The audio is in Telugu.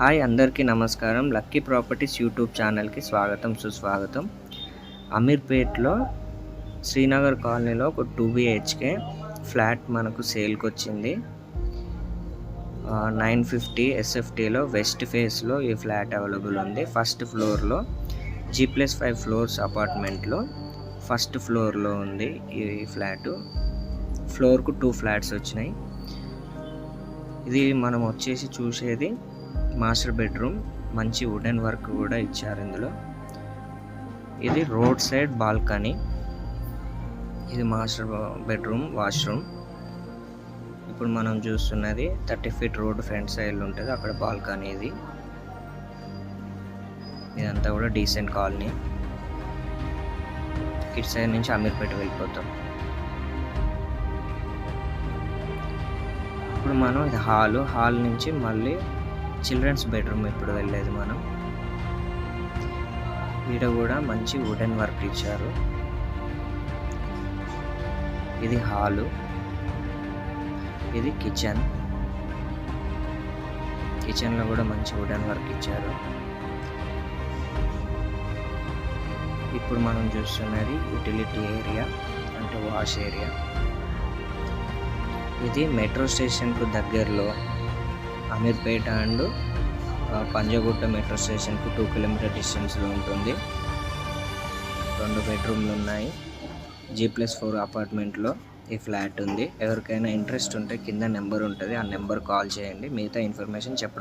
హాయ్ అందరికీ నమస్కారం. లక్కీ ప్రాపర్టీస్ యూట్యూబ్ ఛానల్కి స్వాగతం సుస్వాగతం. అమీర్పేట్లో శ్రీనగర్ కాలనీలో ఒక 2 BHK ఫ్లాట్ మనకు సేల్కి వచ్చింది. 950 SFTలో వెస్ట్ ఫేస్లో ఈ ఫ్లాట్ అవైలబుల్ ఉంది. ఫస్ట్ ఫ్లోర్లో G+5 ఫ్లోర్స్ అపార్ట్మెంట్లో ఫస్ట్ ఫ్లోర్లో ఉంది ఈ ఫ్లాటు. ఫ్లోర్కు 2 ఫ్లాట్స్ వచ్చినాయి. ఇది మనం వచ్చేసి చూసేది మాస్టర్ బెడ్రూమ్. మంచి వుడెన్ వర్క్ కూడా ఇచ్చారు ఇందులో. ఇది రోడ్ సైడ్ బాల్కనీ. ఇది మాస్టర్ బెడ్రూమ్ వాష్రూమ్. ఇప్పుడు మనం చూస్తున్నది 30 feet రోడ్ ఫ్రంట్ సైడ్ ఉంటుంది, అక్కడ బాల్కనీ. ఇదంతా కూడా డీసెంట్ కాలనీ. ఇటు సైడ్ నుంచి అమీర్పేట వెళ్ళిపోతాం. ఇప్పుడు మనం ఇది హాల్ నుంచి మళ్ళీ చిల్డ్రన్స్ బెడ్రూమ్ ఇప్పుడు వెళ్ళేది మనం. ఈడ కూడా మంచి వుడెన్ వర్క్ ఇచ్చారు. ఇది హాలు, ఇది కిచెన్లో కూడా మంచి వుడెన్ వర్క్ ఇచ్చారు. ఇప్పుడు మనం చూస్తున్నది యూటిలిటీ ఏరియా, అంటే వాష్ ఏరియా. ఇది మెట్రో స్టేషన్కు దగ్గరలో అమీర్పేట అండ్ పంజగుట్ట మెట్రో స్టేషన్కు 2 kilometer డిస్టెన్స్లో ఉంటుంది. 2 బెడ్రూమ్లు ఉన్నాయి. G+4 అపార్ట్మెంట్లో ఈ ఫ్లాట్ ఉంది. ఎవరికైనా ఇంట్రెస్ట్ ఉంటే కింద నెంబర్ ఉంటుంది, ఆ నెంబర్ కాల్ చేయండి. మిగతా ఇన్ఫర్మేషన్ చెప్పడం